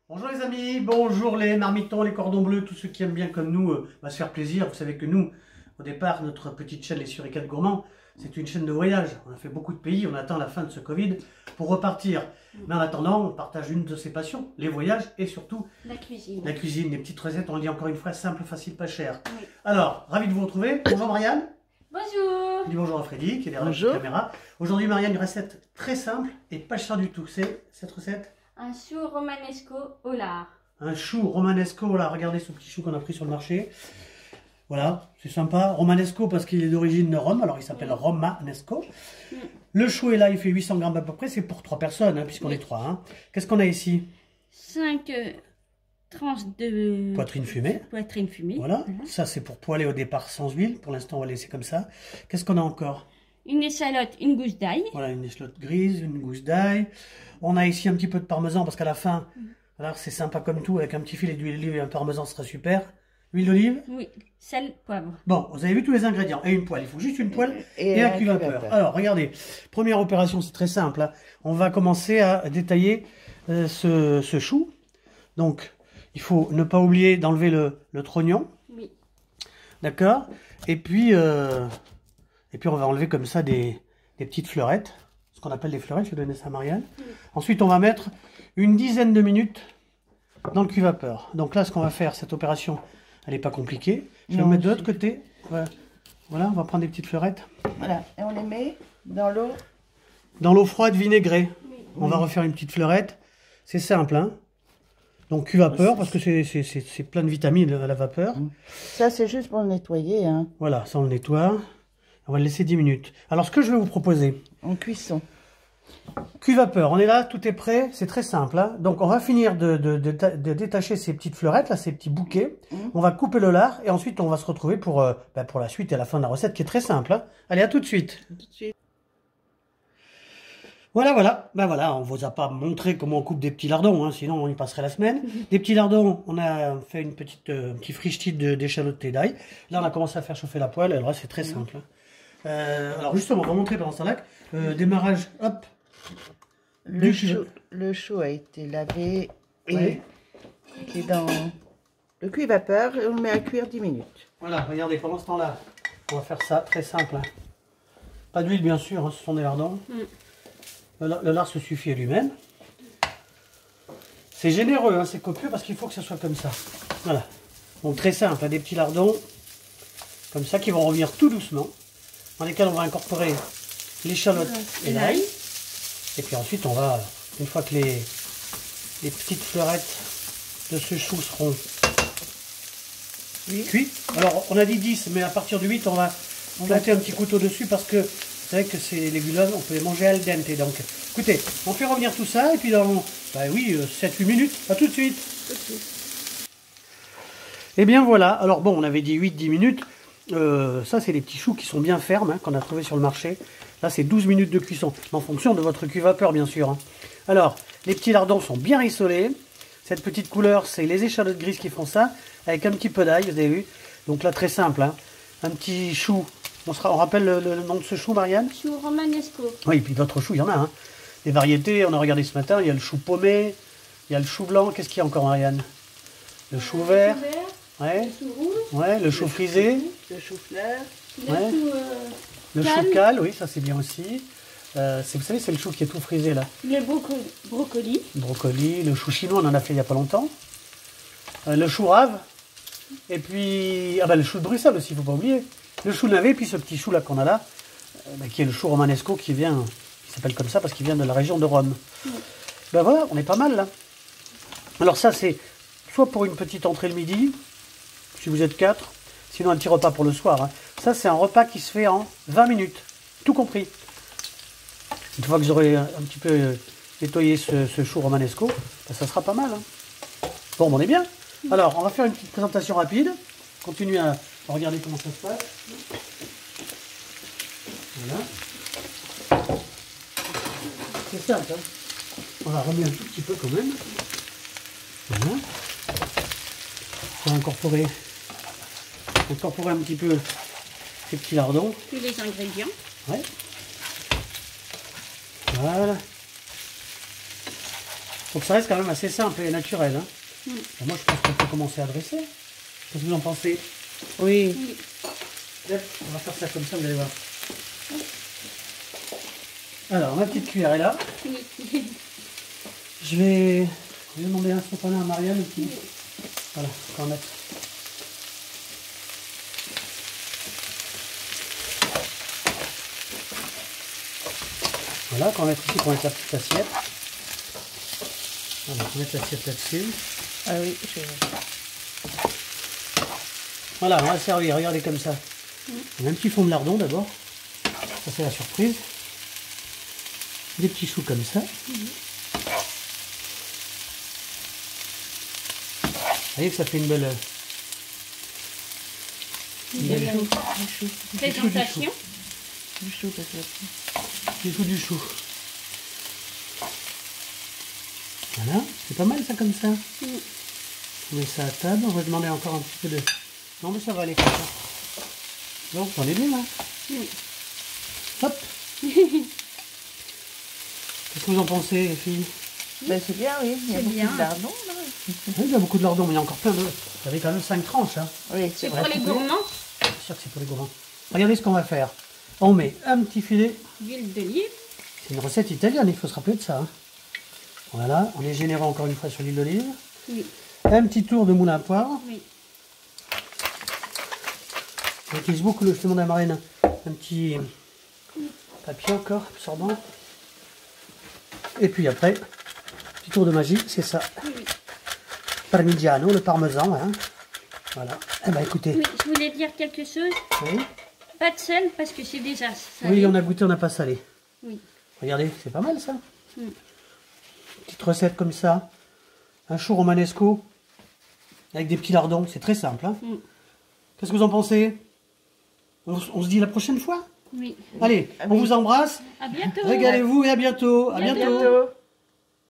Bonjour les amis, bonjour les marmitons, les cordons bleus, tous ceux qui aiment bien comme nous se faire plaisir. Vous savez que nous, au départ, notre petite chaîne Les Suricates Gourmands, c'est une chaîne de voyage. On a fait beaucoup de pays, on attend la fin de ce Covid pour repartir. Mais en attendant, on partage une de ses passions, les voyages et surtout la cuisine. La cuisine, les petites recettes, on le dit encore une fois, simple, facile, pas cher. Oui. Alors, ravi de vous retrouver. Bonjour Marianne. Bonjour. Je dis bonjour à Freddy qui est derrière la caméra. Aujourd'hui Marianne, une recette très simple et pas chère du tout. C'est cette recette? Un chou romanesco au lard. Un chou romanesco, là, regardez ce petit chou qu'on a pris sur le marché. Voilà, c'est sympa. Romanesco parce qu'il est d'origine de Rome, alors il s'appelle romanesco. Le chou est là, il fait 800 grammes à peu près, c'est pour 3 personnes, hein, puisqu'on est 3. Hein. Qu'est-ce qu'on a ici? 5 tranches de poitrine fumée. Poitrine fumée. Voilà, ça c'est pour poêler au départ sans huile. Pour l'instant, on va laisser comme ça. Qu'est-ce qu'on a encore? Une échalote, une gousse d'ail. Voilà, une échalote grise, une gousse d'ail. On a ici un petit peu de parmesan parce qu'à la fin, alors c'est sympa comme tout, avec un petit filet d'huile d'olive et un parmesan, ce serait super. Huile d'olive? Oui, sel, poivre. Bon, vous avez vu tous les ingrédients. Et une poêle, il faut juste une poêle et un cuve-vapeur. Alors, regardez, première opération, c'est très simple. Hein. On va commencer à détailler ce chou. Donc, il faut ne pas oublier d'enlever le trognon. Oui. D'accord? Et puis, on va enlever comme ça des petites fleurettes. Ce qu'on appelle des fleurettes, je vais donner ça à Marianne. Oui. Ensuite, on va mettre une dizaine de minutes dans le cuve-vapeur. Donc là, ce qu'on va faire, cette opération, elle n'est pas compliquée. Je vais me mettre de l'autre côté. Voilà, on va prendre des petites fleurettes. Voilà, et on les met dans l'eau. Dans l'eau froide vinaigrée. Oui. On va refaire une petite fleurette. C'est simple, hein. Donc cuve-vapeur, parce que c'est plein de vitamines à la vapeur. Ça, c'est juste pour le nettoyer. Hein. Voilà, ça on le nettoie. On va le laisser 10 minutes. Alors, ce que je vais vous proposer... En cuisson. Cuve-vapeur, on est là, tout est prêt, c'est très simple. Hein. Donc, on va finir de détacher ces petites fleurettes, là, ces petits bouquets. On va couper le lard et ensuite, on va se retrouver pour la suite et la fin de la recette qui est très simple. Hein. Allez, à tout de suite. Voilà. Ben voilà, on vous a pas montré comment on coupe des petits lardons, hein, sinon on y passerait la semaine. Des petits lardons, on a fait une petit frichti d'échalotes d'ail. Là, on a commencé à faire chauffer la poêle, alors là, c'est très simple. Hein. Alors justement, on va montrer pendant ce temps-là, démarrage, hop. Le chou a été lavé et qui est dans le cuve-vapeur et on le met à cuire 10 minutes. Voilà, regardez, pendant ce temps-là, on va faire ça, très simple. Hein. Pas d'huile, bien sûr, hein, ce sont des lardons. Le lard se suffit à lui-même. C'est généreux, hein, c'est copieux parce qu'il faut que ça soit comme ça. Voilà. Donc très simple, hein, des petits lardons, comme ça, qui vont revenir tout doucement, dans lesquels on va incorporer l'échalote et l'ail. Et puis ensuite, on va, une fois que les petites fleurettes de ce chou seront cuites. Alors, on a dit 10, mais à partir du 8, on va planter un petit couteau dessus parce que vous savez que ces légumes, on peut les manger al dente. Donc, écoutez, on fait revenir tout ça et puis dans, 7-8 minutes. À tout de suite. Et bien voilà. Alors bon, on avait dit 8-10 minutes. Ça, c'est les petits choux qui sont bien fermes, hein, qu'on a trouvé sur le marché. Là, c'est 12 minutes de cuisson, en fonction de votre cuve-vapeur, bien sûr. Hein. Alors, les petits lardons sont bien rissolés. Cette petite couleur, c'est les échalotes grises qui font ça, avec un petit peu d'ail, vous avez vu. Donc là, très simple. Hein. Un petit chou. On rappelle le nom de ce chou, Marianne? Chou romanesco. Oui, et puis d'autres choux, il y en a. Hein. Des variétés, on a regardé ce matin, il y a le chou paumé, il y a le chou blanc. Qu'est-ce qu'il y a encore, Marianne? Le chou vert. Ouais. Le chou rouge. Ouais, le chou frisé. Le chou-fleur. Ouais. Le chou cal, oui, ça c'est bien aussi. Vous savez, c'est le chou qui est tout frisé là. Le brocoli. Brocoli, le chou chinois, on en a fait il n'y a pas longtemps. Le chou rave. Et puis, le chou de Bruxelles aussi, il ne faut pas oublier. Le chou navet, et puis ce petit chou là qu'on a là, qui est le chou romanesco qui s'appelle comme ça parce qu'il vient de la région de Rome. Ben voilà, on est pas mal là. Alors ça c'est soit pour une petite entrée le midi, si vous êtes 4, sinon un petit repas pour le soir. Hein. Ça c'est un repas qui se fait en 20 minutes, tout compris. Une fois que j'aurai un petit peu nettoyé ce chou romanesco, ça sera pas mal. Hein. Bon, on est bien. Alors, on va faire une petite présentation rapide. Continuez à regarder comment ça se passe. Voilà. C'est simple. Hein. On va remuer un tout petit peu quand même. Voilà. On va incorporer un petit peu ces petits lardons. Puis les ingrédients. Ouais. Voilà. faut que ça reste quand même assez simple et naturel. Hein. Et moi, je pense qu'on peut commencer à dresser. Qu'est-ce que vous en pensez? Oui. Oui. On va faire ça comme ça, vous allez voir. Alors, ma petite cuillère est là. Oui. Je vais demander un sopalin à Marianne. Qui... Voilà, on va mettre. Voilà, qu'on va mettre ici pour mettre la petite assiette. Voilà, on va mettre l'assiette là-dessus. Ah oui, Voilà, on va servir, regardez comme ça. On a un petit fond de lardon d'abord. Ça c'est la surprise. Des petits choux comme ça. Vous voyez que ça fait une belle... Présentation. Du chou peut-être. Du chou. Voilà, c'est pas mal ça comme ça. On met ça à table, on va demander encore un petit peu de... Non mais ça va aller comme ça. Donc on est bien là. Hop. Qu'est-ce que vous en pensez les filles? Ben, c'est bien, oui. Il y a C'est beaucoup bien. de lardons, là. Oui, il y a beaucoup de lardons, mais il y a encore plein de... Vous avez quand même 5 tranches. Hein. Oui, C'est vrai. pour les gourmands. C'est sûr que c'est pour les gourmands. Regardez ce qu'on va faire. On met un petit filet. D'huile d'olive. C'est une recette italienne, il faut se rappeler de ça. Hein. Voilà, on est généreux encore une fois sur l'huile d'olive. Oui. Un petit tour de moulin à poivre. Oui. J'utilise beaucoup le fumon d'amarine. Un petit papier encore, absorbant. Et puis après, petit tour de magie, c'est ça. Oui. Parmigiano, le parmesan. Hein. Voilà. Eh ben écoutez. Oui, je voulais dire quelque chose. Oui, Pas de sel parce que c'est déjà salé. oui, on a goûté, on n'a pas salé. Oui. Regardez, c'est pas mal ça. Mm. Petite recette comme ça. Un chou romanesco avec des petits lardons, c'est très simple. Hein. Qu'est-ce que vous en pensez? On se dit la prochaine fois? Oui. Allez, on vous embrasse. À bientôt. Régalez-vous et à bientôt. À bientôt. Bientôt.